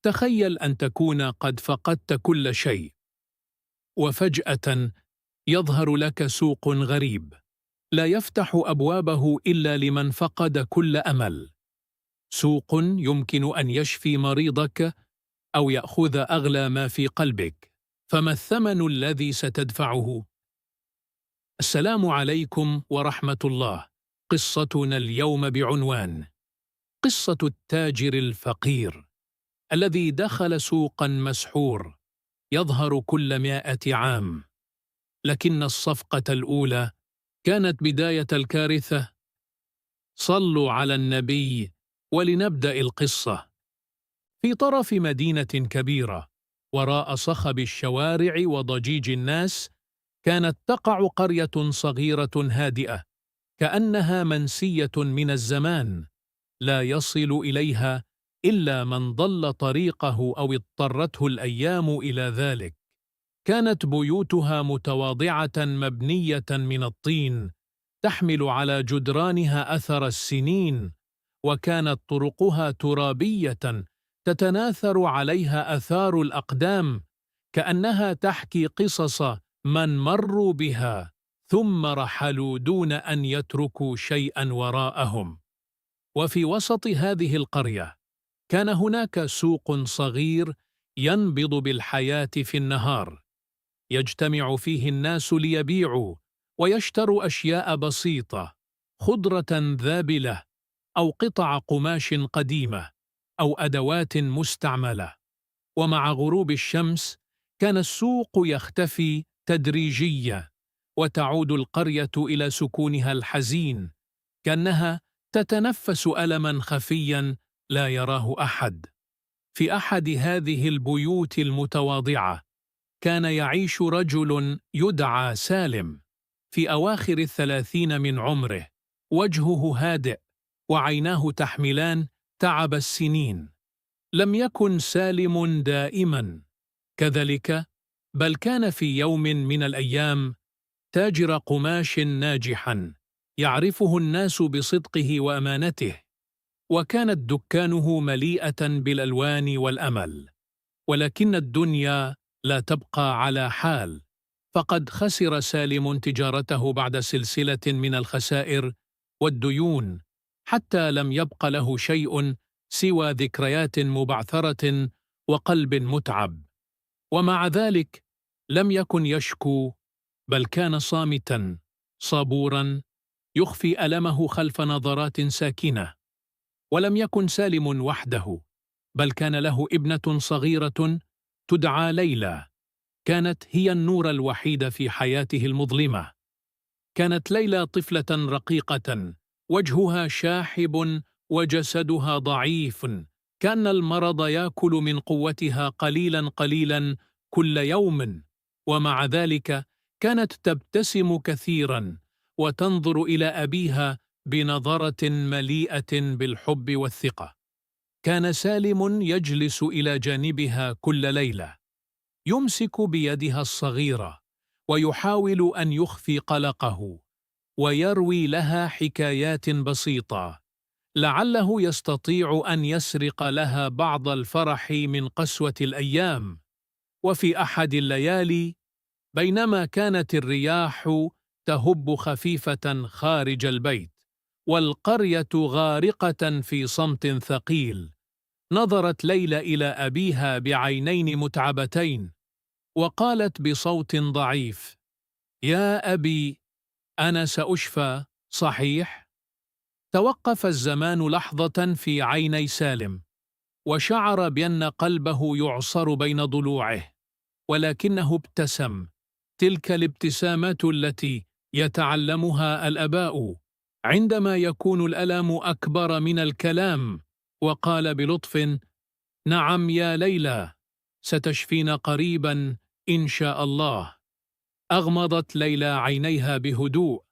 تخيل أن تكون قد فقدت كل شيء، وفجأة يظهر لك سوق غريب لا يفتح أبوابه إلا لمن فقد كل أمل. سوق يمكن أن يشفي مريضك أو يأخذ أغلى ما في قلبك، فما الثمن الذي ستدفعه؟ السلام عليكم ورحمة الله. قصتنا اليوم بعنوان قصة التاجر الفقير الذي دخل سوقا مسحور يظهر كل 100 عام، لكن الصفقة الأولى كانت بداية الكارثة. صلوا على النبي ولنبدأ القصة. في طرف مدينة كبيرة، وراء صخب الشوارع وضجيج الناس، كانت تقع قرية صغيرة هادئة كأنها منسية من الزمان، لا يصل إليها إلا من ضل طريقه أو اضطرته الأيام إلى ذلك. كانت بيوتها متواضعة مبنية من الطين، تحمل على جدرانها أثر السنين، وكانت طرقها ترابية تتناثر عليها آثار الأقدام، كأنها تحكي قصص من مروا بها ثم رحلوا دون أن يتركوا شيئا وراءهم. وفي وسط هذه القرية كان هناك سوق صغير ينبض بالحياة في النهار، يجتمع فيه الناس ليبيعوا ويشتروا أشياء بسيطة، خضرة ذابلة أو قطع قماش قديمة أو أدوات مستعملة. ومع غروب الشمس كان السوق يختفي تدريجيا، وتعود القرية إلى سكونها الحزين، كأنها تتنفس ألما خفيا لا يراه أحد. في أحد هذه البيوت المتواضعة كان يعيش رجل يدعى سالم، في أواخر 30 من عمره، وجهه هادئ وعيناه تحملان تعب السنين. لم يكن سالم دائما كذلك، بل كان في يوم من الأيام تاجر قماش ناجحا يعرفه الناس بصدقه وأمانته، وكانت دكانه مليئة بالألوان والأمل. ولكن الدنيا لا تبقى على حال، فقد خسر سالم تجارته بعد سلسلة من الخسائر والديون، حتى لم يبق له شيء سوى ذكريات مبعثرة وقلب متعب. ومع ذلك لم يكن يشكو، بل كان صامتا صبورا يخفي ألمه خلف نظرات ساكنة. ولم يكن سالم وحده، بل كان له ابنة صغيرة تدعى ليلى، كانت هي النور الوحيد في حياته المظلمة. كانت ليلى طفلة رقيقة، وجهها شاحب وجسدها ضعيف، كأن المرض يأكل من قوتها قليلا قليلا كل يوم. ومع ذلك كانت تبتسم كثيرا وتنظر إلى أبيها بنظرة مليئة بالحب والثقة. كان سالم يجلس إلى جانبها كل ليلة، يمسك بيدها الصغيرة ويحاول أن يخفي قلقه، ويروي لها حكايات بسيطة لعله يستطيع أن يسرق لها بعض الفرح من قسوة الأيام. وفي أحد الليالي، بينما كانت الرياح تهب خفيفة خارج البيت والقرية غارقة في صمت ثقيل، نظرت ليلى إلى أبيها بعينين متعبتين، وقالت بصوت ضعيف: يا أبي، أنا سأشفى صحيح؟ توقف الزمان لحظة في عيني سالم، وشعر بأن قلبه يعصر بين ضلوعه، ولكنه ابتسم، تلك الابتسامات التي يتعلمها الآباء عندما يكون الألم أكبر من الكلام، وقال بلطف: نعم يا ليلى، ستشفين قريبا إن شاء الله. أغمضت ليلى عينيها بهدوء،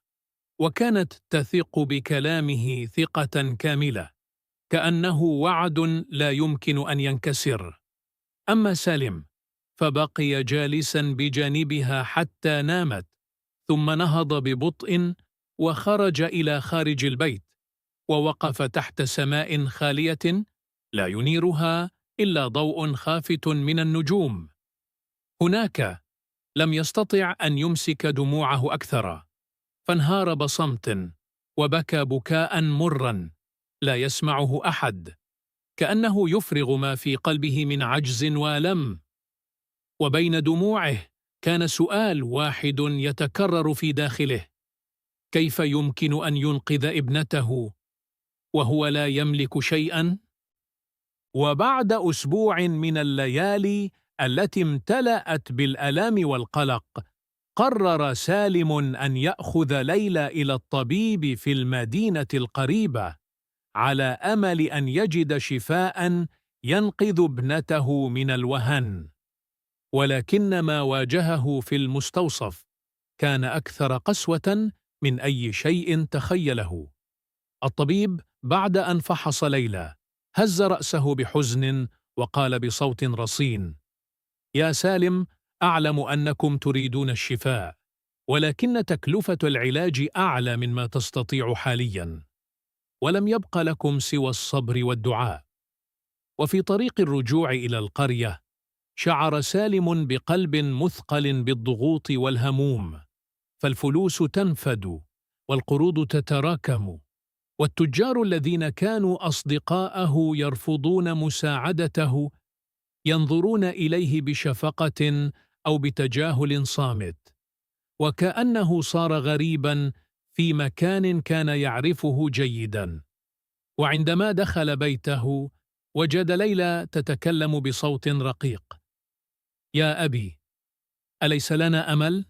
وكانت تثق بكلامه ثقة كاملة، كأنه وعد لا يمكن أن ينكسر. أما سالم فبقي جالسا بجانبها حتى نامت، ثم نهض ببطء وخرج إلى خارج البيت، ووقف تحت سماء خالية لا ينيرها إلا ضوء خافت من النجوم. هناك لم يستطع أن يمسك دموعه أكثر، فانهار بصمت وبكى بكاء مرا لا يسمعه أحد، كأنه يفرغ ما في قلبه من عجز وألم. وبين دموعه كان سؤال واحد يتكرر في داخله: كيف يمكن أن ينقذ ابنته وهو لا يملك شيئا؟ وبعد أسبوع من الليالي التي امتلأت بالآلام والقلق، قرر سالم أن يأخذ ليلى إلى الطبيب في المدينة القريبة على أمل أن يجد شفاء ينقذ ابنته من الوهن. ولكن ما واجهه في المستوصف كان أكثر قسوة من أي شيء تخيله. الطبيب بعد أن فحص ليلى هز رأسه بحزن وقال بصوت رصين: يا سالم، أعلم أنكم تريدون الشفاء، ولكن تكلفة العلاج أعلى مما تستطيع حالياً، ولم يبق لكم سوى الصبر والدعاء. وفي طريق الرجوع إلى القرية شعر سالم بقلب مثقل بالضغوط والهموم، فالفلوس تنفد والقروض تتراكم، والتجار الذين كانوا أصدقاءه يرفضون مساعدته، ينظرون إليه بشفقة أو بتجاهل صامت، وكأنه صار غريبا في مكان كان يعرفه جيدا. وعندما دخل بيته وجد ليلى تتكلم بصوت رقيق: يا أبي، أليس لنا أمل؟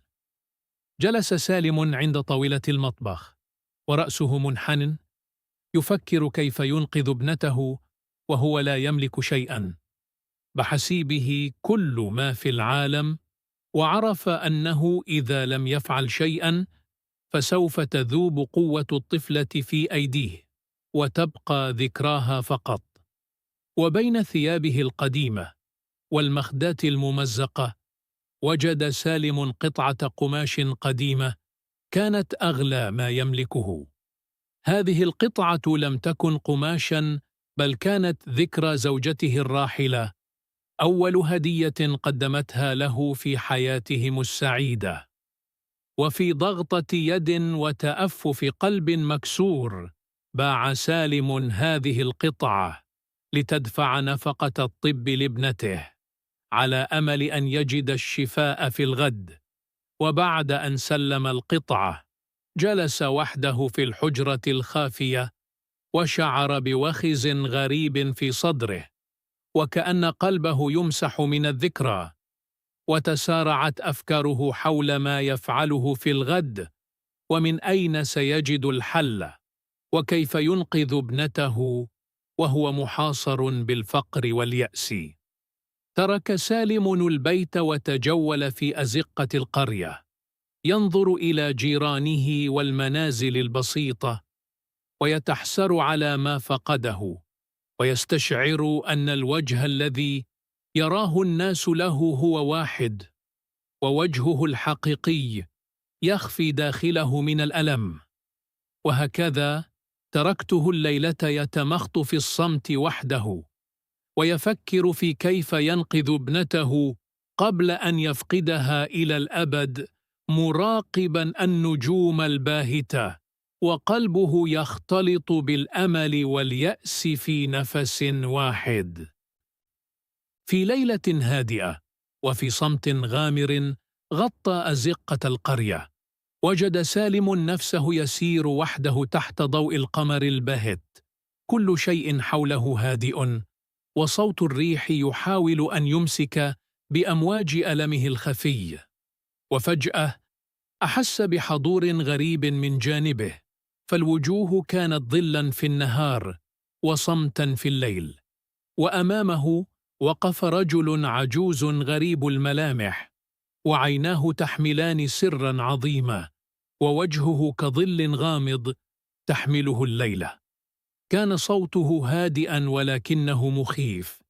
جلس سالم عند طاولة المطبخ ورأسه منحن، يفكر كيف ينقذ ابنته وهو لا يملك شيئا بحسيبه كل ما في العالم، وعرف أنه إذا لم يفعل شيئا فسوف تذوب قوة الطفلة في أيديه وتبقى ذكراها فقط. وبين ثيابه القديمة والمخدات الممزقة وجد سالم قطعة قماش قديمة كانت أغلى ما يملكه. هذه القطعة لم تكن قماشا، بل كانت ذكرى زوجته الراحلة، أول هدية قدمتها له في حياتهم السعيدة. وفي ضغطة يد وتأفف قلب مكسور باع سالم هذه القطعة لتدفع نفقة الطب لابنته، على أمل أن يجد الشفاء في الغد. وبعد أن سلم القطعة جلس وحده في الحجرة الخافية، وشعر بوخز غريب في صدره، وكأن قلبه يمسح من الذكرى. وتسارعت أفكاره حول ما يفعله في الغد، ومن أين سيجد الحل، وكيف ينقذ ابنته وهو محاصر بالفقر واليأس. ترك سالم البيت وتجول في أزقة القرية، ينظر إلى جيرانه والمنازل البسيطة، ويتحسر على ما فقده، ويستشعر أن الوجه الذي يراه الناس له هو واحد، ووجهه الحقيقي يخفي داخله من الألم. وهكذا تركته الليلة يتمخط في الصمت وحده، ويفكر في كيف ينقذ ابنته قبل أن يفقدها إلى الأبد، مراقبا النجوم الباهتة، وقلبه يختلط بالأمل واليأس في نفس واحد. في ليلة هادئة وفي صمت غامر غطى أزقة القرية، وجد سالم نفسه يسير وحده تحت ضوء القمر الباهت. كل شيء حوله هادئ، وصوت الريح يحاول أن يمسك بأمواج ألمه الخفي. وفجأة أحس بحضور غريب من جانبه، فالوجوه كانت ظلاً في النهار وصمتاً في الليل. وأمامه وقف رجل عجوز غريب الملامح، وعيناه تحملان سراً عظيما، ووجهه كظل غامض تحمله الليلة. كان صوته هادئاً ولكنه مخيف،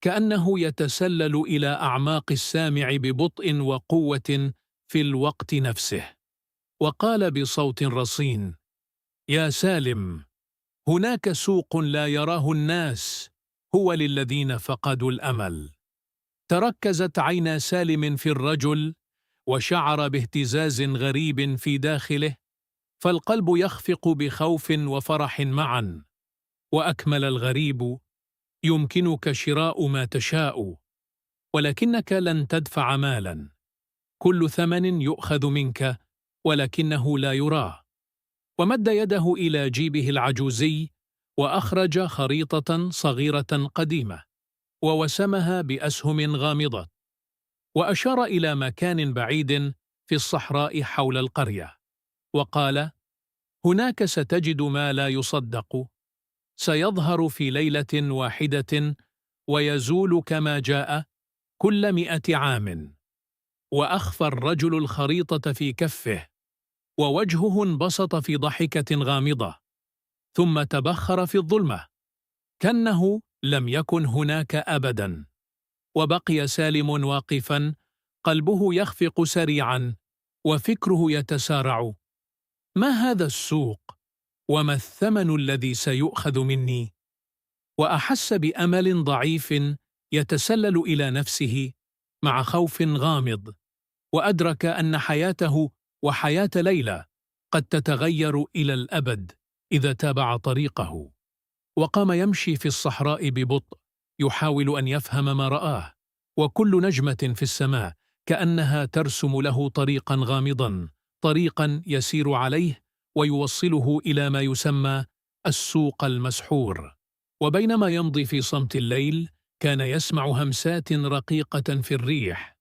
كأنه يتسلل إلى أعماق السامع ببطء وقوة في الوقت نفسه. وقال بصوت رصين: يا سالم، هناك سوق لا يراه الناس، هو للذين فقدوا الأمل. تركزت عينا سالم في الرجل، وشعر باهتزاز غريب في داخله، فالقلب يخفق بخوف وفرح معا. وأكمل الغريب: يمكنك شراء ما تشاء، ولكنك لن تدفع مالا. كل ثمن يؤخذ منك، ولكنه لا يراه. ومد يده إلى جيبه العجوزي، وأخرج خريطة صغيرة قديمة، ووسمها بأسهم غامضة، وأشار إلى مكان بعيد في الصحراء حول القرية، وقال: هناك ستجد ما لا يصدق، سيظهر في ليلة واحدة، ويزول كما جاء كل 100 عام. وأخفى الرجل الخريطة في كفه، ووجهه انبسط في ضحكة غامضة، ثم تبخر في الظلمة كأنه لم يكن هناك أبدا. وبقي سالم واقفا، قلبه يخفق سريعا، وفكره يتسارع: ما هذا السوق؟ وما الثمن الذي سيؤخذ مني؟ وأحس بأمل ضعيف يتسلل إلى نفسه مع خوف غامض، وأدرك أن حياته وحياة ليلى قد تتغير إلى الأبد إذا تابع طريقه. وقام يمشي في الصحراء ببطء، يحاول أن يفهم ما رآه، وكل نجمة في السماء كأنها ترسم له طريقا غامضا، طريقا يسير عليه ويوصله إلى ما يسمى السوق المسحور. وبينما يمضي في صمت الليل، كان يسمع همسات رقيقة في الريح،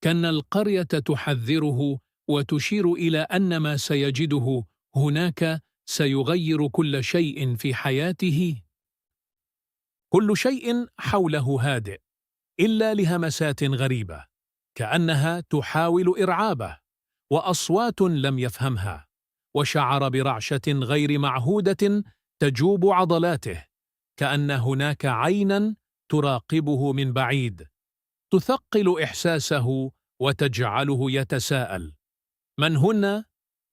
كأن القرية تحذره وتشير إلى أن ما سيجده هناك سيغير كل شيء في حياته. كل شيء حوله هادئ، إلا لهمسات غريبة كأنها تحاول إرعابه، وأصوات لم يفهمها، وشعر برعشة غير معهودة تجوب عضلاته، كأن هناك عينا تراقبه من بعيد، تثقل إحساسه وتجعله يتساءل: من هن؟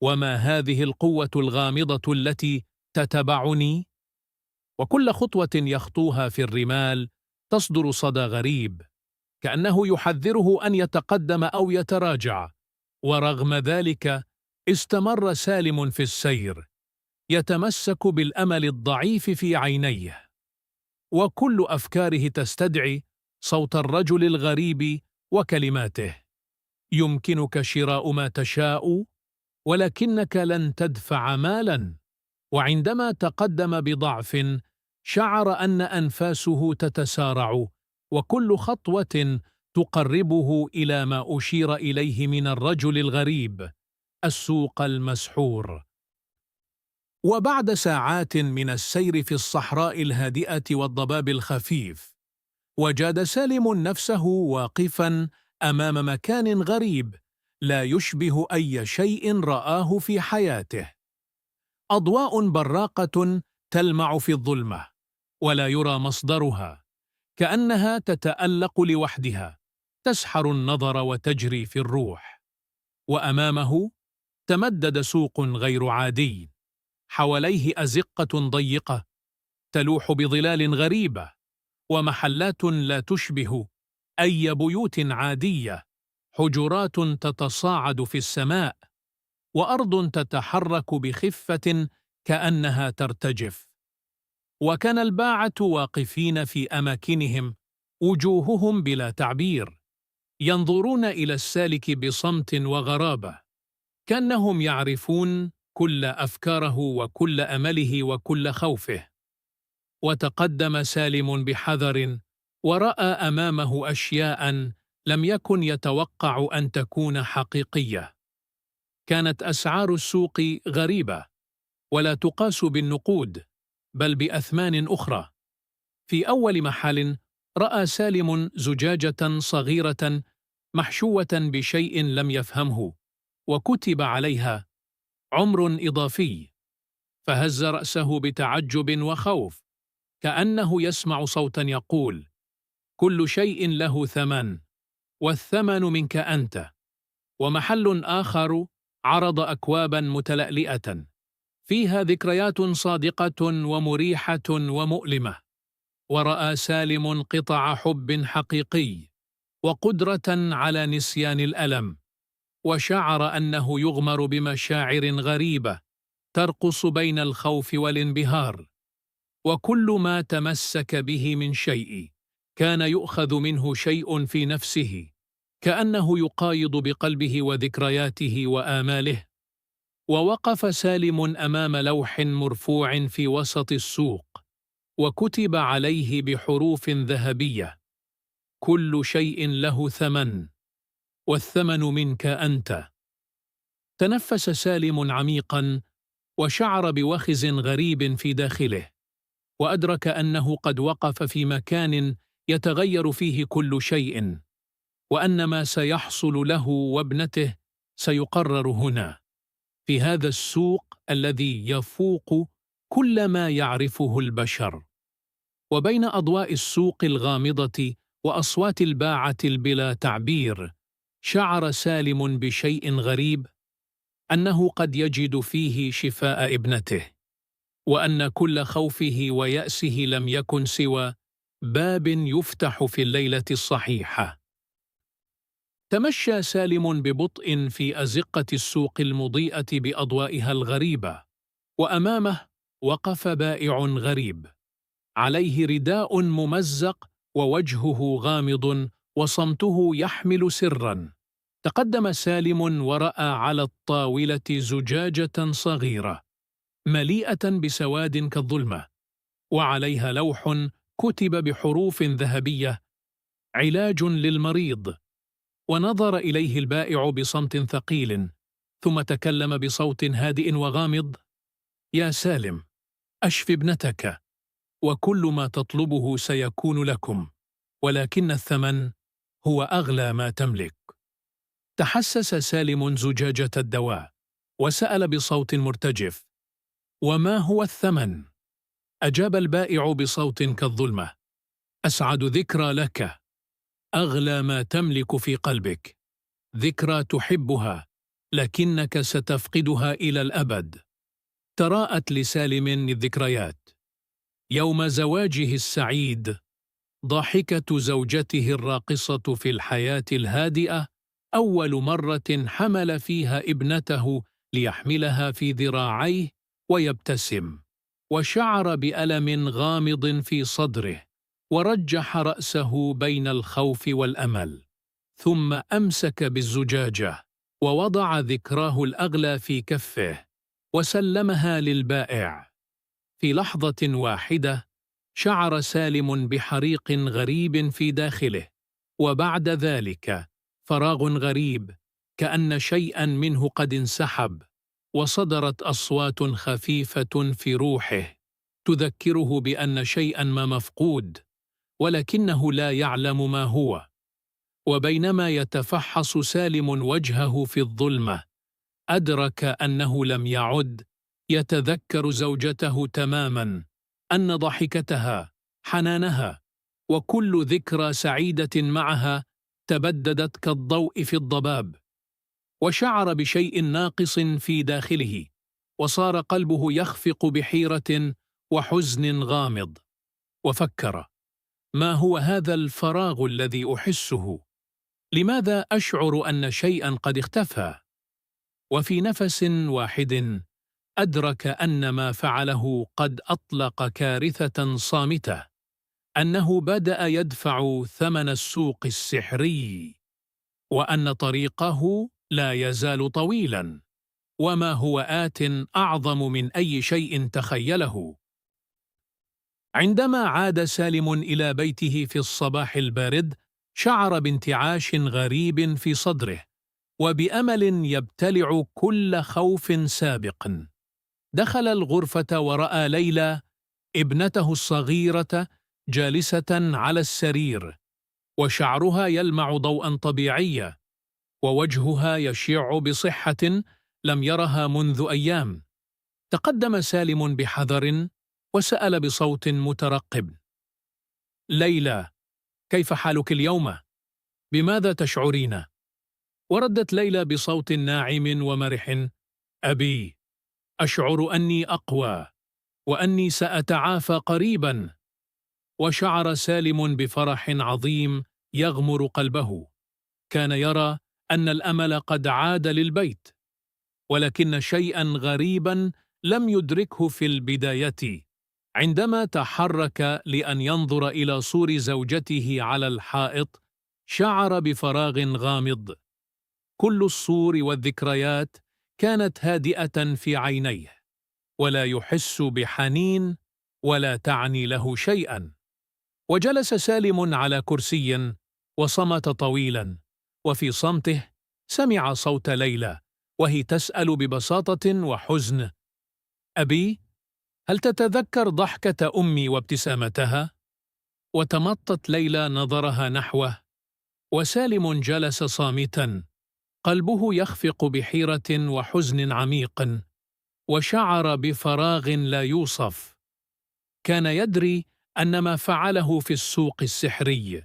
وما هذه القوة الغامضة التي تتبعني؟ وكل خطوة يخطوها في الرمال تصدر صدى غريب، كأنه يحذره أن يتقدم أو يتراجع. ورغم ذلك استمر سالم في السير، يتمسك بالأمل الضعيف في عينيه، وكل أفكاره تستدعي صوت الرجل الغريب وكلماته: يمكنك شراء ما تشاء، ولكنك لن تدفع مالا. وعندما تقدم بضعف، شعر أن أنفاسه تتسارع، وكل خطوة تقربه إلى ما أشير إليه من الرجل الغريب، السوق المسحور. وبعد ساعات من السير في الصحراء الهادئة والضباب الخفيف، وجد سالم نفسه واقفا أمام مكان غريب لا يشبه أي شيء رآه في حياته. أضواء براقة تلمع في الظلمة، ولا يرى مصدرها، كأنها تتألق لوحدها، تسحر النظر وتجري في الروح. وأمامه تمدد سوق غير عادي، حواليه أزقة ضيقة تلوح بظلال غريبة، ومحلات لا تشبه أي بيوت عادية، حجرات تتصاعد في السماء، وأرض تتحرك بخفة كأنها ترتجف. وكان الباعة واقفين في أماكنهم، وجوههم بلا تعبير، ينظرون إلى السالك بصمت وغرابة، كأنهم يعرفون كل أفكاره وكل أمله وكل خوفه. وتقدم سالم بحذر، ورأى أمامه أشياء لم يكن يتوقع أن تكون حقيقية. كانت أسعار السوق غريبة، ولا تقاس بالنقود بل بأثمان أخرى. في أول محل رأى سالم زجاجة صغيرة محشوة بشيء لم يفهمه، وكتب عليها عمر إضافي، فهز رأسه بتعجب وخوف، كأنه يسمع صوتا يقول: كل شيء له ثمن، والثمن منك أنت. ومحل آخر عرض أكوابا متلألئة فيها ذكريات صادقة ومريحة ومؤلمة، ورأى سالم قطع حب حقيقي وقدرة على نسيان الألم، وشعر أنه يغمر بمشاعر غريبة ترقص بين الخوف والانبهار، وكل ما تمسك به من شيء كان يؤخذ منه شيء في نفسه، كأنه يقايض بقلبه وذكرياته وآماله. ووقف سالم أمام لوح مرفوع في وسط السوق، وكتب عليه بحروف ذهبية: كل شيء له ثمن، والثمن منك أنت. تنفس سالم عميقاً، وشعر بوخز غريب في داخله، وأدرك أنه قد وقف في مكان يتغير فيه كل شيء، وأن ما سيحصل له وابنته سيقرر هنا، في هذا السوق الذي يفوق كل ما يعرفه البشر. وبين أضواء السوق الغامضة وأصوات الباعة البلا تعبير، شعر سالم بشيء غريب، أنه قد يجد فيه شفاء ابنته، وأن كل خوفه ويأسه لم يكن سوى باب يفتح في الليلة الصحيحة. تمشى سالم ببطء في أزقة السوق المضيئة بأضوائها الغريبة، وأمامه وقف بائع غريب عليه رداء ممزق ووجهه غامض وصمته يحمل سرا. تقدم سالم ورأى على الطاولة زجاجة صغيرة مليئة بسواد كالظلمة، وعليها لوح كتب بحروف ذهبية: علاج للمريض. ونظر إليه البائع بصمت ثقيل، ثم تكلم بصوت هادئ وغامض: يا سالم، أشف ابنتك، وكل ما تطلبه سيكون لكم، ولكن الثمن هو أغلى ما تملك. تحسس سالم زجاجة الدواء، وسأل بصوت مرتجف: وما هو الثمن؟ أجاب البائع بصوت كالظلمة: أسعد ذكرى لك، أغلى ما تملك في قلبك، ذكرى تحبها لكنك ستفقدها إلى الأبد. تراءت لسالم الذكريات: يوم زواجه السعيد، ضاحكة زوجته الراقصة في الحياة الهادئة، أول مرة حمل فيها ابنته ليحملها في ذراعيه ويبتسم، وشعر بألم غامض في صدره، ورجح رأسه بين الخوف والأمل، ثم أمسك بالزجاجة ووضع ذكراه الأغلى في كفه وسلمها للبائع. في لحظة واحدة شعر سالم بحريق غريب في داخله، وبعد ذلك فراغ غريب، كأن شيئا منه قد انسحب، وصدرت أصوات خفيفة في روحه تذكره بأن شيئا ما مفقود، ولكنه لا يعلم ما هو. وبينما يتفحص سالم وجهه في الظلمة، أدرك أنه لم يعد يتذكر زوجته تماما، أن ضحكتها، حنانها، وكل ذكرى سعيدة معها تبددت كالضوء في الضباب. وشعر بشيء ناقص في داخله، وصار قلبه يخفق بحيرة وحزن غامض. وفكر: ما هو هذا الفراغ الذي أحسه؟ لماذا أشعر أن شيئا قد اختفى؟ وفي نفس واحد أدرك أن ما فعله قد أطلق كارثة صامتة، أنه بدأ يدفع ثمن السوق السحري، وأن طريقه لا يزال طويلا، وما هو آت أعظم من أي شيء تخيله. عندما عاد سالم إلى بيته في الصباح البارد، شعر بانتعاش غريب في صدره، وبأمل يبتلع كل خوف سابق. دخل الغرفة ورأى ليلى ابنته الصغيرة جالسة على السرير، وشعرها يلمع ضوءا طبيعيا، ووجهها يشع بصحة لم يرها منذ أيام. تقدم سالم بحذر وسأل بصوت مترقب: ليلى، كيف حالك اليوم؟ بماذا تشعرين؟ وردت ليلى بصوت ناعم ومرح: أبي، أشعر أني أقوى، وأني سأتعافى قريبا. وشعر سالم بفرح عظيم يغمر قلبه. كان يرى أن الأمل قد عاد للبيت، ولكن شيئا غريبا لم يدركه في البداية. عندما تحرك لأن ينظر إلى صور زوجته على الحائط، شعر بفراغ غامض. كل الصور والذكريات كانت هادئة في عينيه، ولا يحس بحنين ولا تعني له شيئا. وجلس سالم على كرسي وصمت طويلا، وفي صمته سمع صوت ليلى وهي تسأل ببساطة وحزن: أبي، هل تتذكر ضحكة أمي وابتسامتها؟ وتمطت ليلى نظرها نحوه، وسالم جلس صامتا، قلبه يخفق بحيرة وحزن عميق، وشعر بفراغ لا يوصف. كان يدري أن ما فعله في السوق السحري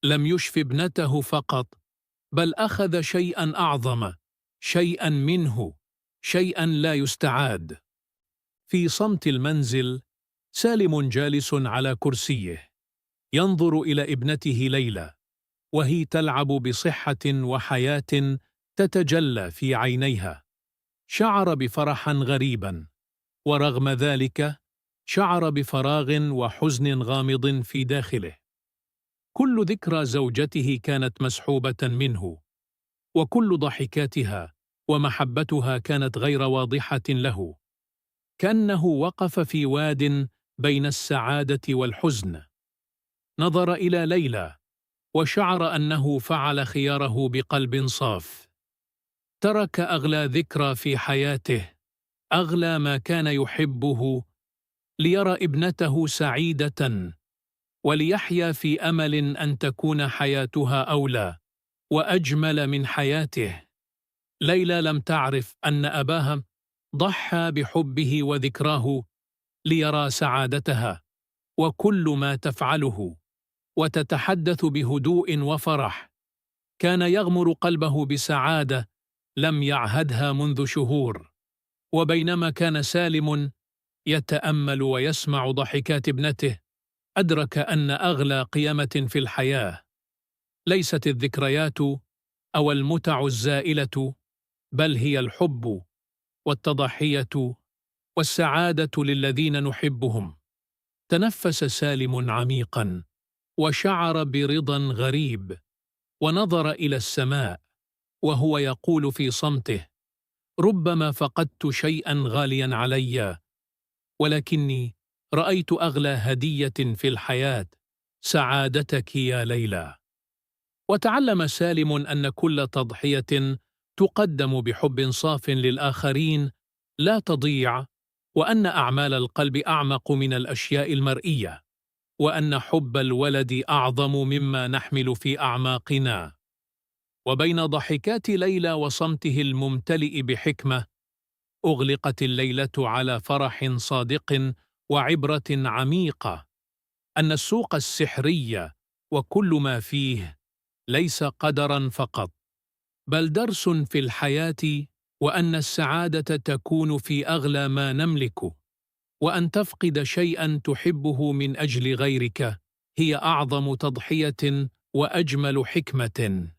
لم يشف ابنته فقط، بل أخذ شيئا أعظم، شيئا منه، شيئا لا يستعاد. في صمت المنزل، سالم جالس على كرسيه، ينظر إلى ابنته ليلى وهي تلعب بصحة وحياة تتجلى في عينيها. شعر بفرحا غريبا، ورغم ذلك شعر بفراغ وحزن غامض في داخله. كل ذكرى زوجته كانت مسحوبة منه، وكل ضحكاتها ومحبتها كانت غير واضحة له، كأنه وقف في واد بين السعادة والحزن. نظر إلى ليلى وشعر أنه فعل خياره بقلب صاف. ترك أغلى ذكرى في حياته، أغلى ما كان يحبه، ليرى ابنته سعيدة، وليحيا في أمل أن تكون حياتها أولى وأجمل من حياته. ليلى لم تعرف أن أباها ضحى بحبه وذكراه ليرى سعادتها وكل ما تفعله، وتتحدث بهدوء وفرح. كان يغمر قلبه بسعادة لم يعهدها منذ شهور. وبينما كان سالم يتأمل ويسمع ضحكات ابنته، أدرك أن أغلى قيمة في الحياة ليست الذكريات أو المتع الزائلة، بل هي الحب والتضحية والسعادة للذين نحبهم. تنفس سالم عميقا وشعر برضا غريب، ونظر إلى السماء وهو يقول في صمته: ربما فقدت شيئا غاليا علي، ولكني رأيت أغلى هدية في الحياة سعادتك يا ليلى. وتعلم سالم أن كل تضحية تقدم بحب صاف للآخرين لا تضيع، وأن أعمال القلب أعمق من الأشياء المرئية، وأن حب الولد أعظم مما نحمل في أعماقنا. وبين ضحكات ليلى وصمته الممتلئ بحكمة، أغلقت الليلة على فرح صادق وعبرة عميقة: أن السوق السحري وكل ما فيه ليس قدرا فقط، بل درس في الحياة، وأن السعادة تكون في أغلى ما نملك، وأن تفقد شيئا تحبه من أجل غيرك هي أعظم تضحية وأجمل حكمة.